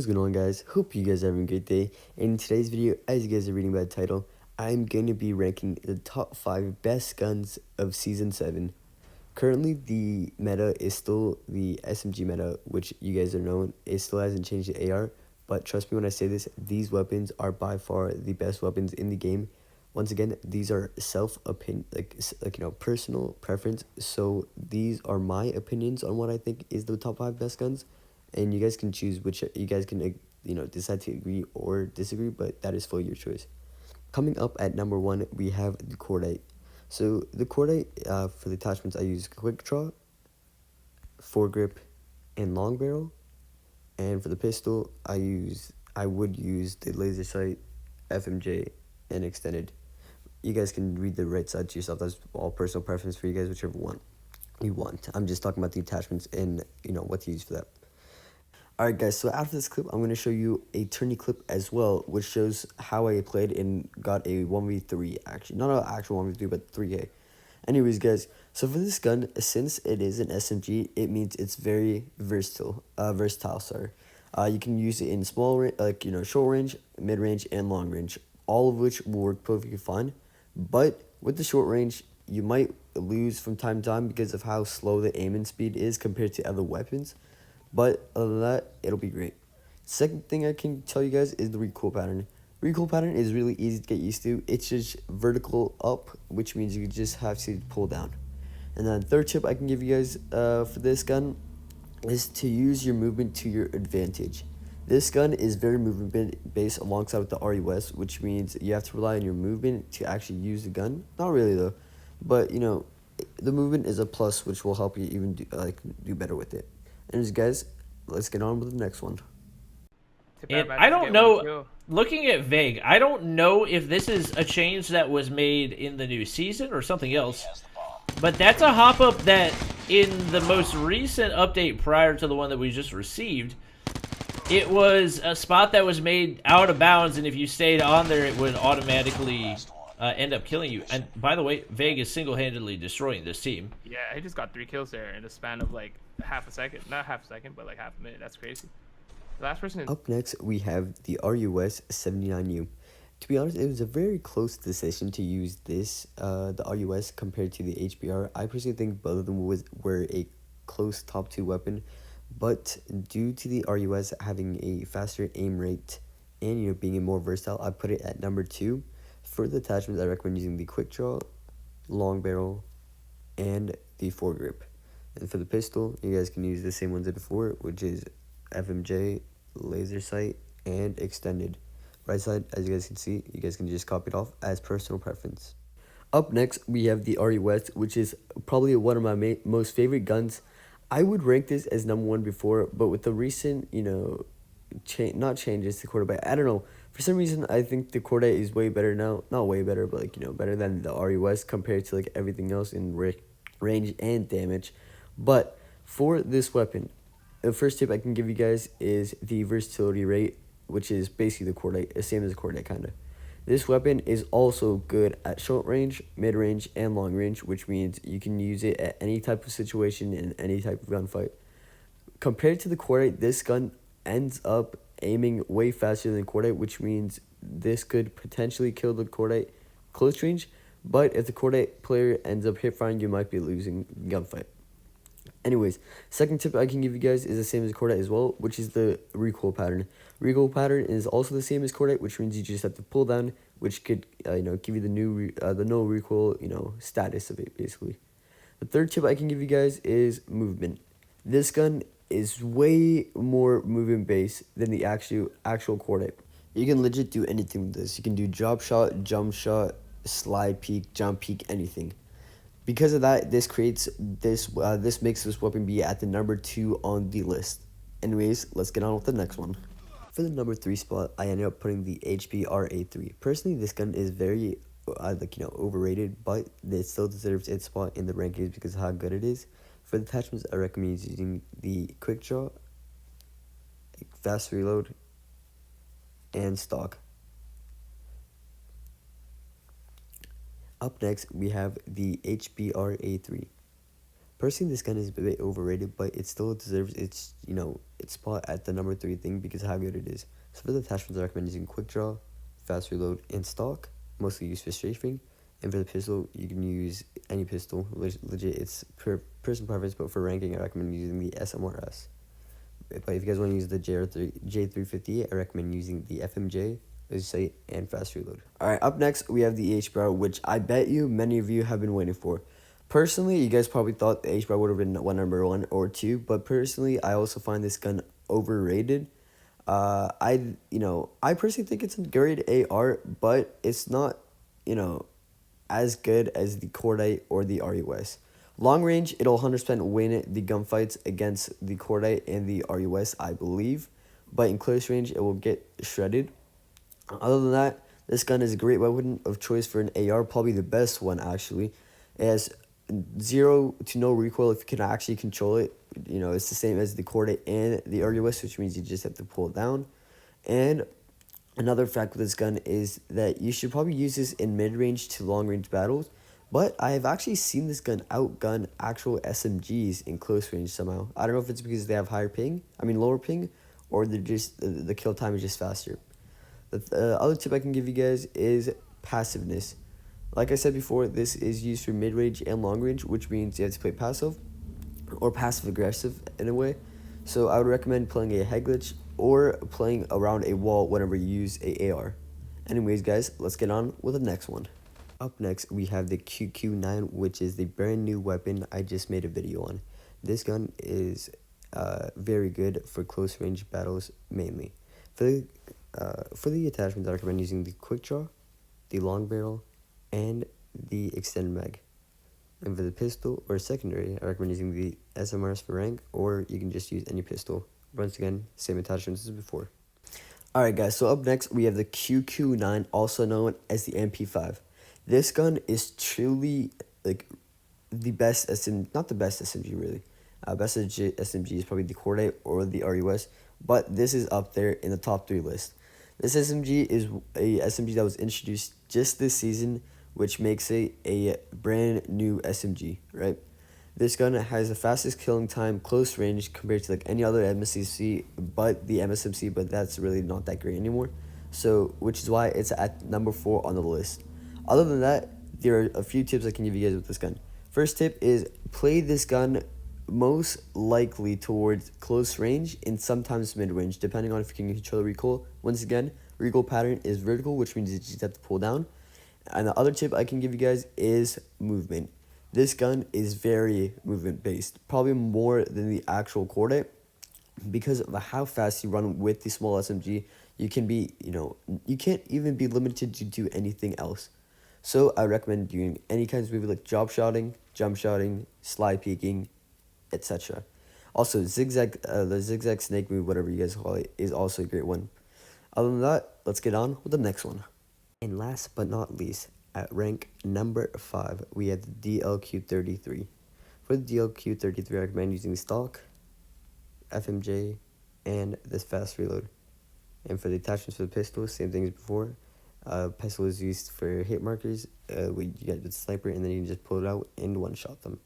What's going on, guys? Hope you guys are having a great day. In today's video, as you guys are reading by the title, I'm going to be ranking the top 5 best guns of Season 7. Currently, the meta is still the SMG meta, which you guys are known. It still hasn't changed the AR, but trust me when I say this, these weapons are by far the best weapons in the game. Once again, these are self-opinion, personal preference. So these are my opinions on what I think is the top 5 best guns. And you guys can choose which, you guys can, decide to agree or disagree, but that is fully your choice. Coming up at number 1, we have the Codm. So the Codm, for the attachments, I use quick draw, foregrip, and long barrel. And for the pistol, I would use the laser sight, FMJ, and extended. You guys can read the right side to yourself. That's all personal preference for you guys, whichever one you want. I'm just talking about the attachments and what to use for that. Alright guys, so after this clip, I'm going to show you a tourney clip as well, which shows how I played and got a 1v3, actually. Not an actual 1v3, but 3K. Anyways, guys, so for this gun, since it is an SMG, it means it's very versatile, sorry. You can use it in small, short range, mid-range, and long range, all of which will work perfectly fine. But with the short range, you might lose from time to time because of how slow the aiming speed is compared to other weapons. But other than that, it'll be great. Second thing I can tell you guys is the recoil pattern. Recoil pattern is really easy to get used to. It's just vertical up, which means you just have to pull down. And then third tip I can give you guys for this gun is to use your movement to your advantage. This gun is very movement based alongside with the REUS, which means you have to rely on your movement to actually use the gun. Not really though, but the movement is a plus, which will help you even do better with it. Anyways, guys, let's get on with the next one. And I don't know, looking at Vague, I don't know if this is a change that was made in the new season or something else, but that's a hop-up that in the most recent update prior to the one that we just received, it was a spot that was made out of bounds, and if you stayed on there, it would automatically end up killing you. And by the way, Vague is single-handedly destroying this team. Yeah, he just got 3 kills there in a span of like half a second. Not half a second, but like half a minute. That's crazy. The last person. Up next, we have the REUS 79U. To be honest, it was a very close decision to use this, the REUS compared to the HBRA. I personally think both of them were a close top 2 weapon, but due to the REUS having a faster aim rate and being more versatile, I put it at number 2. For the attachments, I recommend using the quick draw, long barrel, and the foregrip. And for the pistol, you guys can use the same ones as before, which is FMJ, laser sight, and extended. Right side, as you guys can see, you guys can just copy it off as personal preference. Up next, we have the REUS, which is probably one of my most favorite guns. I would rank this as number 1 before, but with the recent, not changes to Codm, but I don't know. For some reason, I think the Codm is way better now. Not way better, but better than the REUS compared to everything else in range and damage. But for this weapon, the first tip I can give you guys is the versatility rate, which is basically the Codm, same as the Codm kind of. This weapon is also good at short range, mid range, and long range, which means you can use it at any type of situation in any type of gunfight. Compared to the Codm, this gun ends up aiming way faster than Codm, which means this could potentially kill the Codm close range, but if the Codm player ends up hip firing, you might be losing gunfight. Anyways, second tip I can give you guys is the same as Codm as well, which is the recoil pattern. Recoil pattern is also the same as Codm, which means you just have to pull down, which could give you the no recoil status of it basically. The third tip I can give you guys is movement. This gun is way more movement based than the actual Codm. You can legit do anything with this. You can do drop shot, jump shot, slide peek, jump peek, anything. Because of that, this makes this weapon be at the number 2 on the list. Anyways, let's get on with the next one. For the number 3 spot, I ended up putting the HBRA 3. Personally, this gun is very overrated, but it still deserves its spot in the rankings because of how good it is. For the attachments, I recommend using the quick draw, fast reload, and stock. Up next, we have the HBRA 3. Personally, this gun is a bit overrated, but it still deserves its, its spot at the number 3 thing because of how good it is. So for the attachments, I recommend using quick draw, fast reload, and stock, mostly used for strafing. And for the pistol, you can use any pistol. Legit, it's per person preference, but for ranking, I recommend using the SMRS. But if you guys want to use the J358, I recommend using the FMJ, as sight, and fast reload. Alright, up next, we have the HBRA, which I bet you many of you have been waiting for. Personally, you guys probably thought the HBRA would have been number 1 or 2, but personally, I also find this gun overrated. I personally think it's a great AR, but it's not, as good as the Cordite or the REUS. Long range, it'll 100% win the gunfights against the Cordite and the REUS, I believe. But in close range, it will get shredded. Other than that, this gun is a great weapon of choice for an AR, probably the best one, actually. It has 0 to no recoil if you can actually control it. It's the same as the Cordite and the REUS, which means you just have to pull it down. And another fact with this gun is that you should probably use this in mid-range to long-range battles, but I have actually seen this gun outgun actual SMGs in close range somehow. I don't know if it's because they have lower ping, or they're just the kill time is just faster. The other tip I can give you guys is passiveness. Like I said before, this is used for mid-range and long-range, which means you have to play passive or passive-aggressive in a way. So I would recommend playing a head glitch or playing around a wall whenever you use a AR. Anyways, guys, let's get on with the next one. Up next, we have the QQ9, which is the brand new weapon I just made a video on. This gun is very good for close range battles mainly. For the attachments, I recommend using the quick draw, the long barrel, and the extended mag. And for the pistol or secondary, I recommend using the SMRS for rank, or you can just use any pistol. Once again, same attachments as before. Alright guys, so up next we have the QQ9, also known as the MP5. This gun is truly like the best not the best SMG really. Best SMG is probably the Cordite or the REUS, but this is up there in the top 3 list. This SMG is a SMG that was introduced just this season, which makes it a brand new SMG, right? This gun has the fastest killing time close range compared to like any other MSMC, but the MSMC, but that's really not that great anymore. So, which is why it's at number 4 on the list. Other than that, there are a few tips I can give you guys with this gun. First tip is play this gun most likely towards close range and sometimes mid range, depending on if you can control the recoil. Once again, recoil pattern is vertical, which means you just have to pull down. And the other tip I can give you guys is movement. This gun is very movement based, probably more than the actual Cordite, because of how fast you run with the small SMG. You can be, you can't even be limited to do anything else. So I recommend doing any kinds of movie like drop shotting, jump shotting, slide peeking, etc. Also, the zigzag snake move, whatever you guys call it, is also a great one. Other than that, let's get on with the next one. And last but not least, at rank number 5, we have the DLQ33. For the DLQ33, I recommend using the stock, FMJ, and this fast reload. And for the attachments for the pistol, same thing as before. Pistol is used for hit markers. You get the sniper, and then you can just pull it out and one-shot them.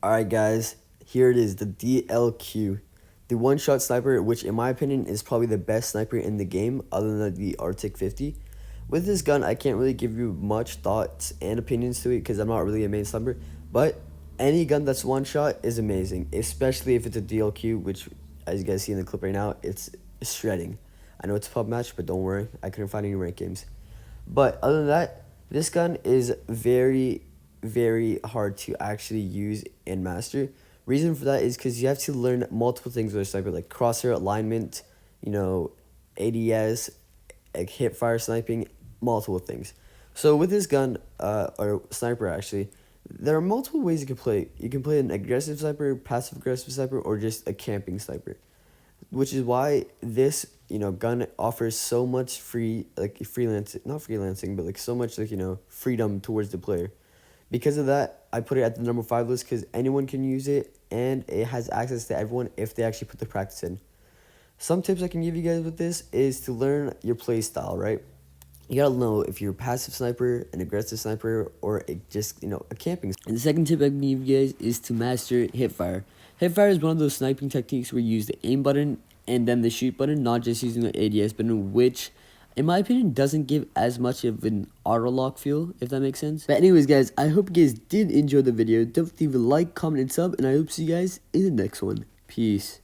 Alright guys, here it is, the DLQ. The one-shot sniper, which in my opinion is probably the best sniper in the game, other than the Arctic 50. With this gun, I can't really give you much thoughts and opinions to it because I'm not really a main sniper. But any gun that's one-shot is amazing, especially if it's a DLQ, which, as you guys see in the clip right now, it's shredding. I know it's a pub match, but don't worry, I couldn't find any rank games. But other than that, this gun is very, very hard to actually use and master. Reason for that is because you have to learn multiple things with a sniper, like crosshair alignment, ADS, like hip fire sniping, multiple things. So with this gun, or sniper actually, there are multiple ways you can play. You can play an aggressive sniper, passive aggressive sniper, or just a camping sniper. Which is why this, gun offers so much not freelancing, but so much freedom towards the player. Because of that, I put it at the number 5 list because anyone can use it and it has access to everyone if they actually put the practice in. Some tips I can give you guys with this is to learn your play style, right? You gotta know if you're a passive sniper, an aggressive sniper, or just, a camping. And the second tip I can give you guys is to master hipfire. Hipfire is one of those sniping techniques where you use the aim button and then the shoot button, not just using the ADS button, which, in my opinion, doesn't give as much of an auto lock feel, if that makes sense. But anyways, guys, I hope you guys did enjoy the video. Don't leave a like, comment, and sub, and I hope to see you guys in the next one. Peace.